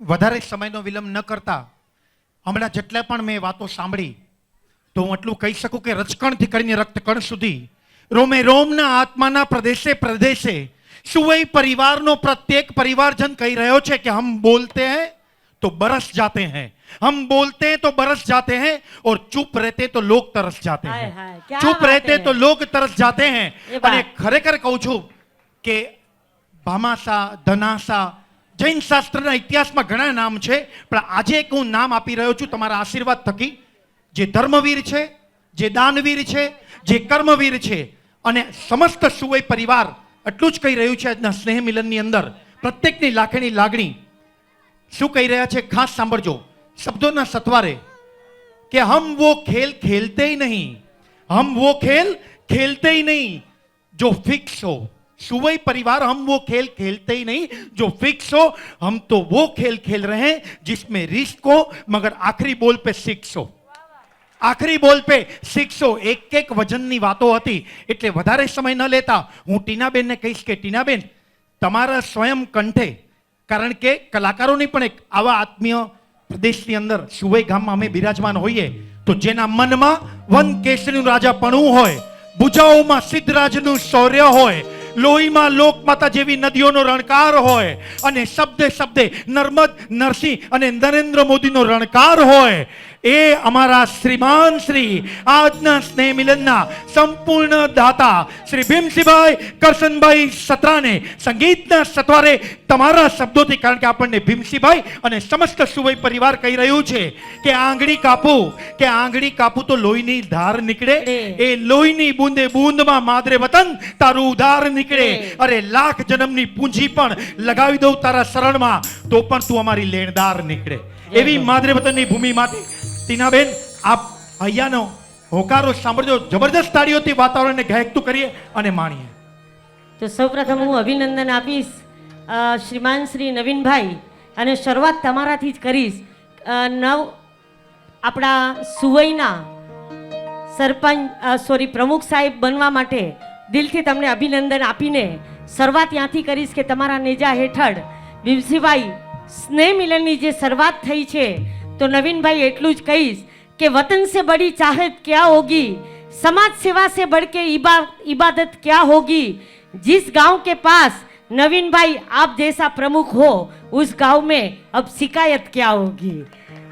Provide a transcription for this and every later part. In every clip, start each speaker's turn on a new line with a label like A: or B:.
A: વધારે સમયનો વિલંબ ન કરતા હમણાં જેટલા પણ મેં વાતો સાંભળી તો હું એટલું કહી શકું કે રજકણથી કરીને રક્તકણ સુધી રોમે રોમના આત્માના પ્રદેશે પ્રદેશે સુવઈ પરિવારનો પ્રત્યેક પરિવારજન કહી રહ્યો છે કે હમ બોલતે हैं तो बरस जाते हैं, हम बोलते हैं तो बरस जाते हैं और चुप रहते तो लोग तरस जाते हैं, चुप रहते तो लोग तरस जाते हैं। અને ખરેખર કહું છું કે ભામાસા ધનાસા જૈન શાસ્ત્રના ઇતિહાસમાં ઘણા નામ છે, પણ આજે એક હું નામ આપી રહ્યો છું તમારા આશીર્વાદ થકી, જે ધર્મવીર છે, જે દાનવીર છે, જે કર્મવીર છે, અને સમસ્ત સુવઈ પરિવાર એટલું જ કહી રહ્યું છે આજના સ્નેહ મિલનની અંદર પ્રત્યેકની લાગણી શું કહી રહ્યા છે ખાસ સાંભળજો શબ્દોના સથવારે કે હમ વો ખેલ ખેલતે ही नहीं, हम वो खेल खेलते ही नहीं जो फिक्स हो। सुवई परिवार हम वो खेल खेलते ही नहीं जो फिक्स हो, हम तो वो खेल खेल रहे हैं जिसमें रिस्क हो मगर आखिरी बोल पे सिक्स हो, आखिरी बोल पे सिक्स हो। एक एक वजननी वातो हती એટલે વધારે સમય ન લેતા હું ટીનાબેનને કહીશ કે ટીનાબેન તમારા સ્વયં કંઠે, કારણ કે કલાકારોની પણ એક આવા આત્મીય પ્રદેશની અંદર સુવઈ ગામમાં અમે બિરાજમાન હોઈએ તો જેના મનમાં વન કેસરીનું રાજાપણું હોય, ભુજાઓમાં સિદ્ધરાજનું શૌર્ય હોય, લોહીમાં લોકમાતા જેવી નદીઓનો રણકાર હોય, અને શબ્દે શબ્દે નર્મદ નરસિંહ અને નરેન્દ્ર મોદીનો રણકાર હોય, એ અમારા શ્રીમાન શ્રી આજના સ્નેહ મિલનના સંપૂર્ણ દાતા શ્રી ભીમસિંહભાઈ કરશનભાઈ સત્રાને સંગીતના સથવારે તમારા શબ્દોથી, કારણ કે આપણને ભીમસિંહભાઈ અને સમસ્ત સુવઈ પરિવાર કહી રહ્યું છે કે આંગળી કાપું તો લોહીની ધાર નીકળે, એ લોહીની બૂંદે બૂંદમાં માદરે વતન તારું ઉધાર નીકળે, અરે લાખ જન્મની પૂંજી પણ લગાવી દઉં તારા શરણમાં તો પણ તું અમારી લેણદાર નીકળે, એવી માદરે વતનની ભૂમિ માટે ટીનાબેન આપ અહીંયાનો હોકારો સાંભળજો, જબરદસ્ત તાળીઓથી વાતાવરણને ગાયકતું કરીએ અને માણીએ।
B: તો સૌપ્રથમ હું અભિનંદન આપીશ શ્રીમાન શ્રી નવીનભાઈ, અને શરૂઆત તમારાથી જ કરીશ। આપણા સુવઈના પ્રમુખ સાહેબ બનવા માટે દિલથી તમને અભિનંદન આપીને શરૂઆત ત્યાંથી કરીશ કે તમારા નેજા હેઠળ ભીમસિંહભાઈ સ્નેહ મિલનની જે શરૂઆત થઈ છે, तो नवीन भाई एटलू ज कहीश कि वतन से बड़ी चाहत क्या होगी, समाज सेवा से बढ़ के इबादत क्या होगी। जिस गांव के पास नवीन भाई आप जैसा प्रमुख हो उस गांव में अब शिकायत क्या होगी।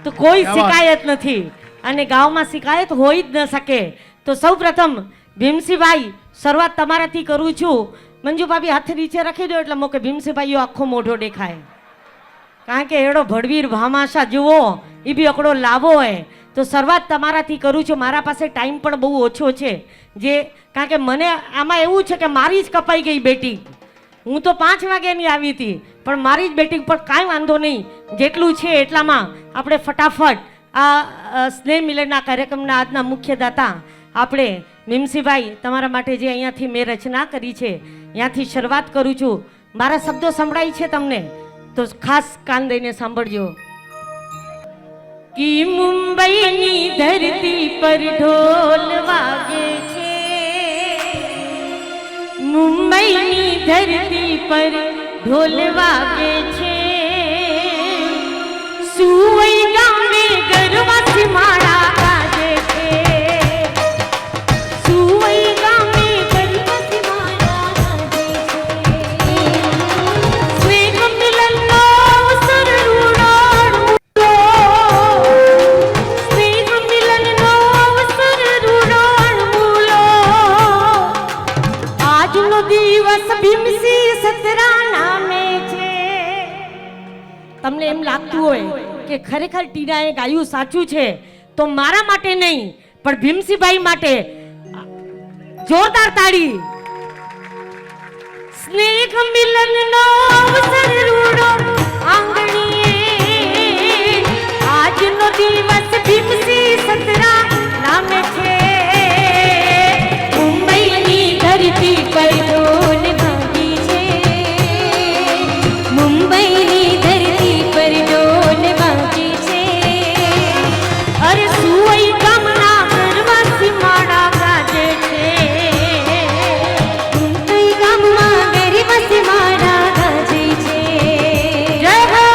B: तो कोई शिकायत नहीं, अने गांव में शिकायत हो ही न सके। तो सौ प्रथम भीमसिंह भाई शुरुआत तमाराथी करूँ छूँ। मंजू भाभी हाथ नीचे रखी दो એટલે મોકે ભીમસિંહ ભાઈઓ આખો મોઢો દેખાય, કારણ કે એડો ભડવીર ભામાશા જુઓ એ બી અકડો લાવો હોય। તો શરૂઆત તમારાથી કરું છું। મારા પાસે ટાઈમ પણ બહુ ઓછો છે, જે કારણ કે મને આમાં એવું છે કે મારી જ કપાઈ ગઈ બેટિંગ। હું તો 5 વાગ્યાની આવી હતી, પણ મારી જ બેટિંગ પર કાંઈ વાંધો નહીં, જેટલું છે એટલામાં આપણે ફટાફટ આ સ્નેહ મિલનના કાર્યક્રમના આજના મુખ્ય દાતા આપણે ભીમસિંહભાઈ તમારા માટે જે અહીંયાથી મેં રચના કરી છે ત્યાંથી શરૂઆત કરું છું। મારા શબ્દો સંભળાય છે તમને તો ખાસ કાન દઈને સાંભળજો। कि मुंबईनी धरती पर ढोल वागे छे, मुंबईनी धरती पर ढोल वागे छे, सुवई गामे गरवासी माळा गाजे छे, सुवई गामे गरवासी माळा गाजे छे, स्नेह मिलननो सररूडो તમને એમ લાગતું હોય કે ખરેખર ટીનાએ ગાયું સાચું છે, તો મારા માટે નહીં પણ ભીમસિંહભાઈ માટે જોરદાર તાળી। સ્નેહ મિલનનો અવસર રૂડો આંગણીએ, આજનો દિવસ ભીમસિંહ સતરા નામે છે, મુંબઈની ધરતી પર ઢોલ વાગી છે, મુંબઈની ધરતી પર ઢોલ વાગી છે, અરે સુવઈ ગામના ગરવાસી માળા ગાજે છે, મુંબઈ ગામમાં ગરવાસી માળા ગાજે છે। જય હો।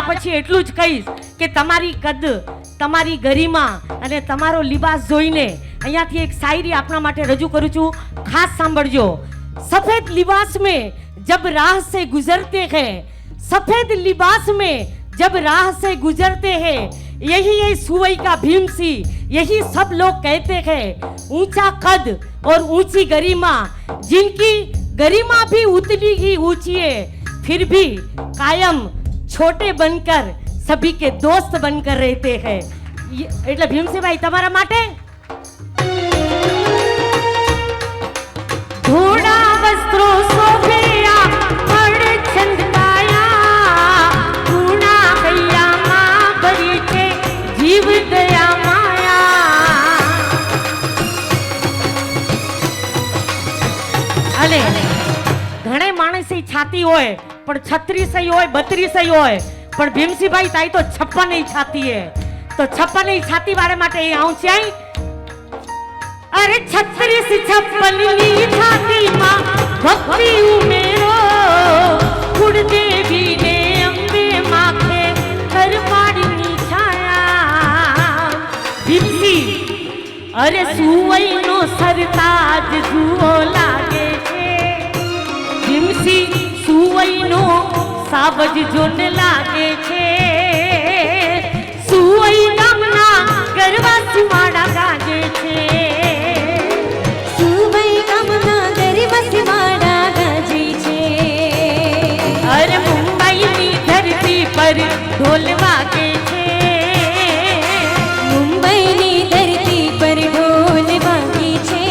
B: પછી એટલું જ કહીશ કે તમારી કદ, તમારી ગરિમા અને તમારો લિબાસ જોઈને અહીંયાથી એક શાયરી આપણા માટે રજૂ કરું છું, ખાસ સાંભળજો. સફેદ लिबास में जब राह से गुजरते हैं, सफेद लिबास में जब राह से गुजरते हैं, यही है सुवई का भीमसी, यही सब लोग कहते हैं. ऊंचा कद और ऊंची गरिमा, जिनकी गरिमा भी उतनी ही ऊंची है, फिर भी कायम छोटे बनकर सभी के दोस्त बनकर रहते हैं. એટલે ભીમસિંહભાઈ તમારા માટે થોડા વસ્ત્રો શોભ્યા પડ છંદકાયા, ગુણા કૈયામાં ભરી છે જીવ દયા માયા. અને ઘણે માણસે છાતી હોય પણ 36 હોય 32 હોય, પણ ભીમસિંહભાઈ તાઈ તો 56 છાતી હે. તો 56 છાતી વાળા માટે એ આવું છે. અરે 36 56 છાતીમાં ભક્તિ ઉમેરો, કુળદેવી ને અંબે માખે કરપાડીની છાયા. ભીમસિંહ અરે સુવઈનો સરતાજ જુઓ લાગે છે, ભીમસિંહ સુવઈનો સાવજ જોન લાગે છે. સુવઈ ગામના ગરવા સિવાડા ગાજે છે,
C: સુવઈ ગામના ગરવા સિવાડા ગાજે છે.
B: અરે મુંબઈની ધરતી પર ઢોલ વાગે છે,
C: મુંબઈની ધરતી પર ઢોલ વાગે છે.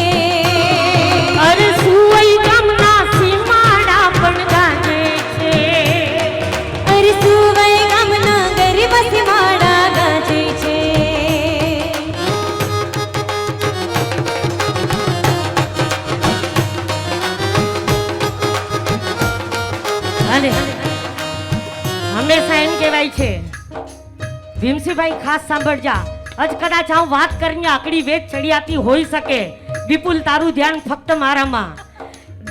B: અરે સુવઈ ગામના સીમાડા પણ ગાજે છે.
C: અરે સુવઈ ગામના ગરવા સિવાડા ગાજે છે.
B: અને હંમેશા એમ કહેવાય છે, ભીમસિંહભાઈ ખાસ સાંભળજા, આજ કદાચ હું વાત કરીને આકડી વેચ ચડિયાતી હોઈ શકે, વિપુલ તારું ધ્યાન ફક્ત મારામાં.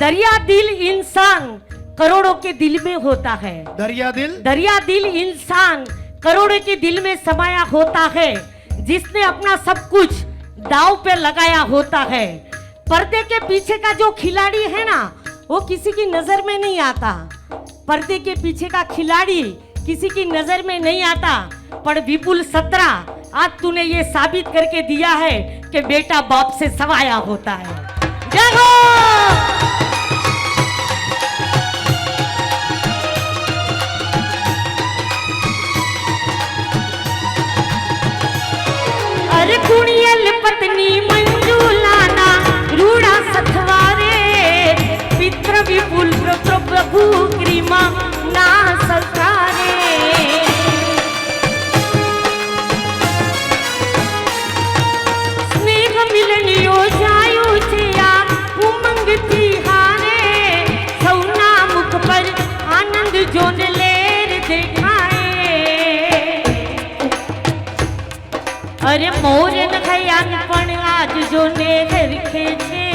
B: દરિયા દિલ इंसान करोड़ों के दिल में होता है, दरिया दिल इंसान करोड़ों के दिल में समाया होता है, जिसने अपना सब कुछ दाव पे लगाया होता है. पर्दे के पीछे का जो खिलाड़ी है ना, वो किसी की नजर में नहीं आता. पर्दे के पीछे का खिलाड़ी किसी की नजर में नहीं आता. पर विपुल 17 आज तूने ये साबित करके दिया है कि बेटा बाप से सवाया होता है. जय हो. अरे कुणियल पत्नी मंजूलाना रूड़ा सथवारे, पित्र विपुल प्रभु क्रीमा ना सकारे. स्नेह मिलन योजाયું છે આ ઉમંગથી હારે, સૌના મુખ પર આનંદ જોન લેર દેખાય. અરે મોરન ખયાન પણ આજ જોને હરખે છે,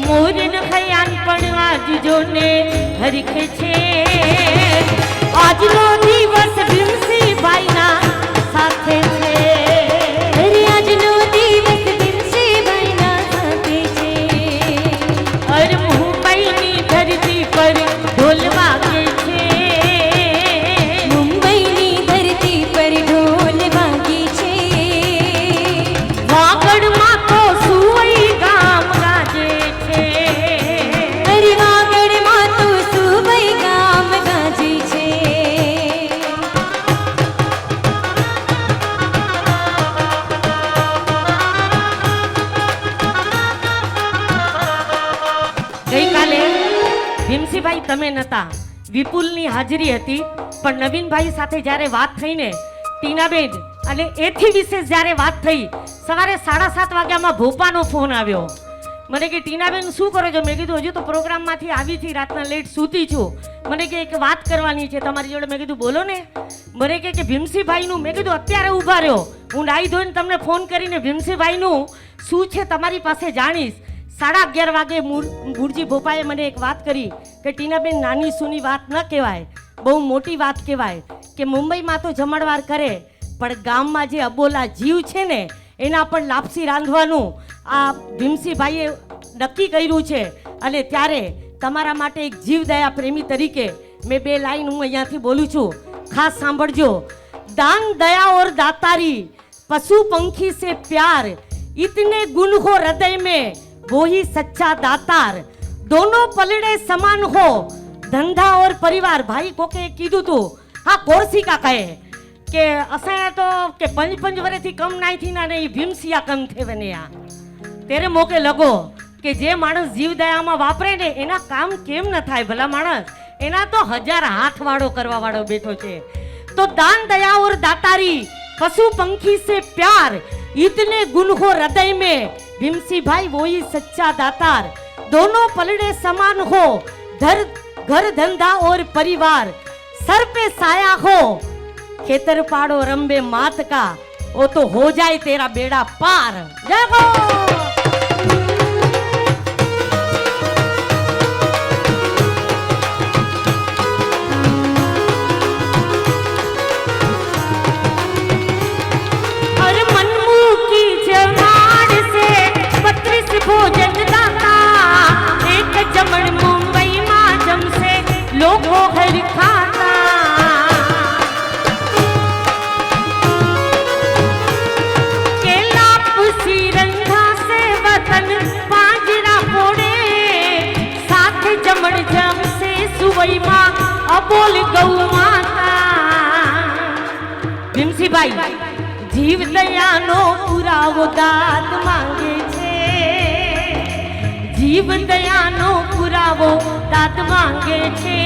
B: મોરન ખયાન પણ આજ જોને હરખે છે. આજનો દિવસ ભીમસિંહભાઈના સાથે છે.
C: અરે આજનો દિવસ ભીમસિંહભાઈના સાથે છે.
B: અરે મુંબઈની ધરતી પર ઢોલ વાગે છે,
C: મુંબઈની ધરતી પર ઢોલ વાગે છે.
B: વાગડમાં તો સુવઈ ગામ ગાજે છે.
C: અરે વાગડમાં તો સુવઈ ગામ ગાજે છે.
B: ગઈકાલે ભીમસિંહભાઈ તમે નતા, વિપુલની હાજરી હતી, પણ નવીનભાઈ સાથે જ્યારે વાત થઈને ટીનાબેન અને એથી વિશેષ જ્યારે વાત થઈ, સવારે 7:30 વાગ્યામાં ભોપાનો ફોન આવ્યો. મને કે ટીનાબેન શું કરો છો? મેં કીધું હજુ તો પ્રોગ્રામમાંથી આવી હતી, રાતના લેટ સૂતી છું. મને કે એક વાત કરવાની છે તમારી જોડે. મેં કીધું બોલો ને. મને કે ભીમસિંહભાઈનું. મેં કીધું અત્યારે ઊભા રહ્યો, હું નાહી ધોઈને તમને ફોન કરીને ભીમસિંહભાઈનું શું છે તમારી પાસે જાણીશ. 11:30 વાગે ગુરજી ભોપાએ મને એક વાત કરી કે ટીનાબેન નાની સૂની વાત ન કહેવાય, બહુ મોટી વાત કહેવાય કે મુંબઈમાં તો જમણવાર કરે, પણ ગામમાં જે અબોલા જીવ છે ને એના પર લાપસી રાંધવાનું આ ભીમસિંહભાઈએ નક્કી કર્યું છે. અને ત્યારે તમારા માટે એક જીવદયા પ્રેમી તરીકે મેં 2 લાઈન હું અહીંયાથી બોલું છું, ખાસ સાંભળજો. दान दया और दातारी पशु पंखी से प्यार इतने गुण हो हृदय में वो ही सच्चा दातार दोनों पलड़े समान हो धंधा और परिवार. भाई कोके कीधु तू हाँ कोर्सिका कहे के असा तो के 5 वर्ष थी कम नहीं थी ना नहीं भीमसिया कम थे बने आ तेरे मौके लगो કે જે માણસ જીવદયામાં વાપરે ને એના કામ કેમ ન થાય ભલા માણસ, એના તો 1000 હાથવાળો કરવા વાળો બેઠો છે. तो दान दया और दातारी पशु पंखी से प्यार इतने गुण हो हृदय में भीमसिंह भाई वो ही सच्चा दातार दोनों पलड़े समान हो घर धंधा और परिवार सर पे साया हो खेतर पाड़ो रंबे मात का वो तो हो जाए तेरा बेड़ा पार. जय हो. भोजन दाता एक जमण मुंबई में जमसे लोगो हर खाता केला पुसी रंधा से वतन पांजरा पोड़े साथ जमण जमसे सुवई मां अबोल गौ माता. भीमसिंहभाई जीव दयानो पुराવો દાદ માંગે છે, જીવ દયાનો પુરાવો દાદ માંગે છે.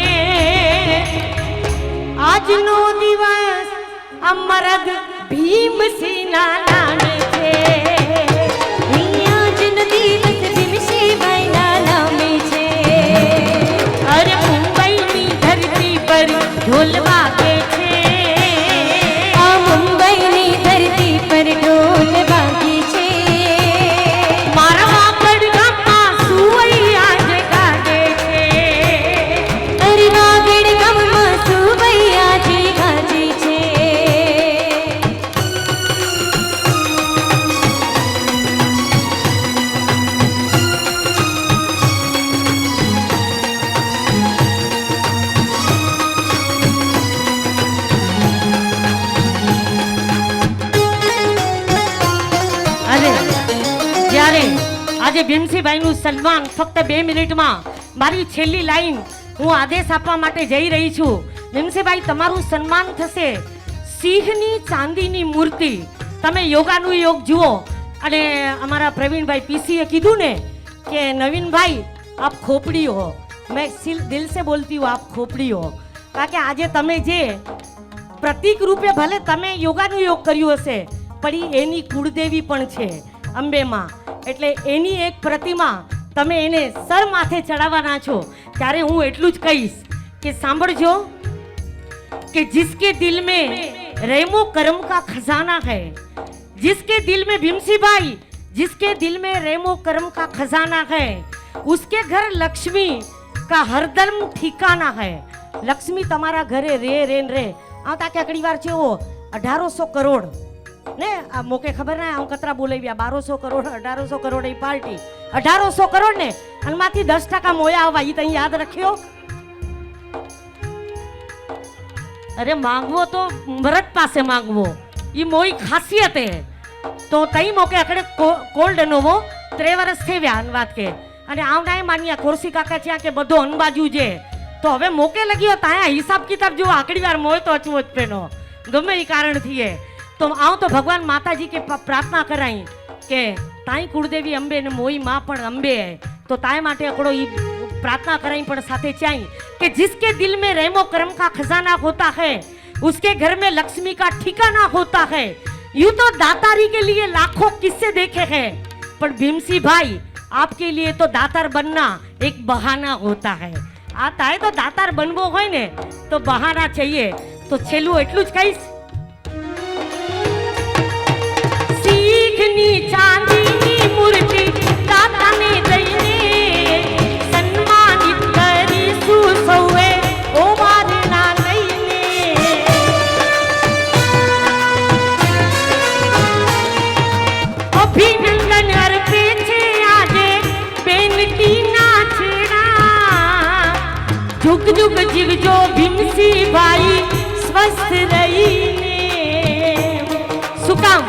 B: આજનો દિવસ અમરદ ભીમસિંહના નામે છે.
C: આજનો દિવસ ભીમસિંહભાઈના નામે છે.
B: અરે મુંબઈની ધરતી પર ઢોલ વાગે છે.
C: આ મુંબઈની ધરતી પર ઢોલ વાગે છે.
B: મારા ગઢગામમાં સુવૈયા જે ગાજે છે.
C: અરે વાગડ ગામમાં સુવૈયા જે ગાજે છે.
B: અરે જ્યારે આજે ભીમસિંહભાઈનું સન્માન ફક્ત 2 મિનિટમાં મારી છેલ્લી લાઈન હું આદેશ આપવા માટે જઈ રહી છું. ભીમસિંહભાઈ તમારું સન્માન થશે સિંહની ચાંદીની મૂર્તિ. તમે યોગાનું યોગ જુઓ. અને અમારા પ્રવીણભાઈ પીસીએ કીધું ને કે નવીનભાઈ આપ ખોપડી હો. મેં દિલ સે બોલતી હું આપ ખોપડી હો. કારણ કે આજે તમે જે પ્રતીક રૂપે ભલે તમે યોગાનું યોગ કર્યું હશે પણ એની કુળદેવી પણ છે અંબેમાં, એટલે એની એક પ્રતિમા તમે એને સર માથે ચડાવવાના છો. ત્યારે હું એટલું જ કહીશ કે સાંભળજો कि जिसके दिल में रेमो कर्म का खजाना है, जिसके दिल में भीमसिंह भाई जिसके दिल में रेमो कर्म का खजाना है उसके घर लक्ष्मी का हरदम ठिकाना है. लक्ष्मी તમારા ઘરે રે આવતા કે અકડી વાર છે ઓ 1800 કરોડ ને આ મોકે ખબર ના હું કતરા બોલાવ્યા 1200 કરોડ 1800 કરોડ ની પાર્ટી 1800 કરોડ ને અનમાંથી 10% મોયા આવવા ઈ તઈ યાદ રાખ્યો. અરે માંગવો તો મરદ પાસે માંગવો ઈ મોઈ ખાસિયત હે. તો તઈ મોકે અકડે કોલ્ડ નોવો 3 વર્ષ થઈ વ્યા વાત કે અને આવનાય માન્યા ખોરસી કાકા છે કે બધો અનબાજુ છે તો હવે મોકે લગ્યો તાયા હિસાબ કિતાબ જો આકડી વાર મોય તો અચવો જ પેનો ગમે એ કારણ થઈએ તો આવ તો ભગવાન માતાજી કે પ્રાર્થના કરાઈ કે તાઈ કુળદેવી અંબે ને મોઈ માં પણ અંબે હે તો તાય માટે અકડો ઈ प्रार्थना कराई पर साथे चाहिए कि जिसके दिल में रेमो कर्म का खजाना होता है उसके घर में लक्ष्मी का ठिकाना होता है. यूं तो दातारी के लिए लाखों किस्से देखे हैं पर भीमसिंह भाई आपके लिए तो दातार बनना एक बहाना होता है. आता है तो दातार बनवो होय ने तो बहाना चाहिए. तो छेलू એટલું જ કહીશ सीखनी चांदीनी मूर्ति दाताने दઈને સૌએ ઓ મારના જુગ જીવજો ભીમસીભાઈ સ્વસ્થ રહીને શું કામ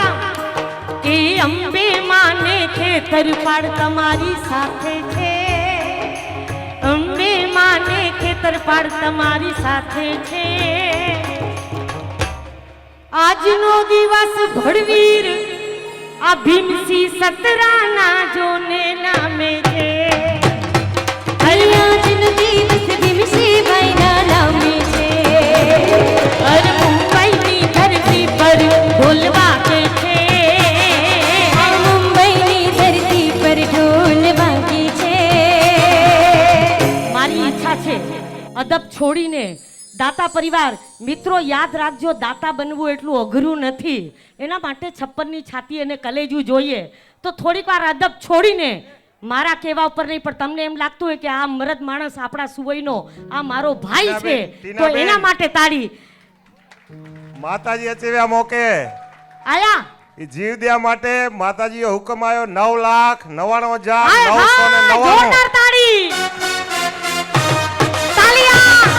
B: કે અંબે માને ખેતર પાડ તમારી સાથે છે અંબે માને ખેતર પાડ તમારી સાથે છે આજનો દિવસ ભડવીર આ ભીમસી સતરાના જોને નામે છે
C: આજનો દિવસ ભીમસીભાઈના નામે છે
B: અરે મુંબઈની ધરતી પર ઢોલ વાગે છે
C: મુંબઈની ધરતી પર ઢોલ વાગે છે
B: મારી ઈચ્છા છે અદબ છોડીને દાતા પરિવાર મિત્રો યાદ રાખજો દાતા બનવું એટલું અઘરું નથી એના માટે છપ્પરની છાતી અને કલેજું જોઈએ તો થોડીક વાર અદબ છોડીને મારા કહેવા ઉપર નહીં પણ તમને એમ લાગતું હોય કે આ મરદ માણસ આપણા સુવઈનો આ મારો ભાઈ છે તો એના માટે તાળી
D: માતાજી અચેવ્યા મોકે
B: આયા
D: એ જીવ દેવા માટે માતાજીએ હુકમ આવ્યો 9,99,999
B: હાય હાય જોરદાર તાળી તાલિયા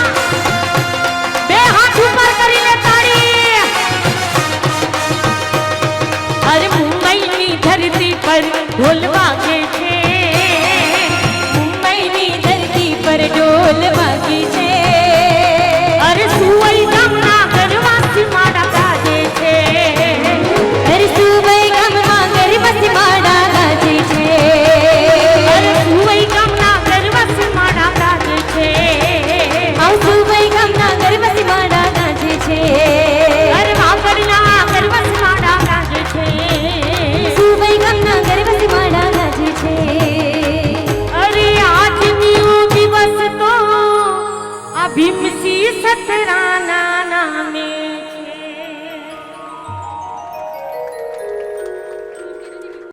B: બે હાથ ઉપર કરીને તાળી અરે મુંબઈની ધરતી પર ઢોલ વાગે છે
C: મુંબઈની ધરતી પર ઢોલ વાગે છે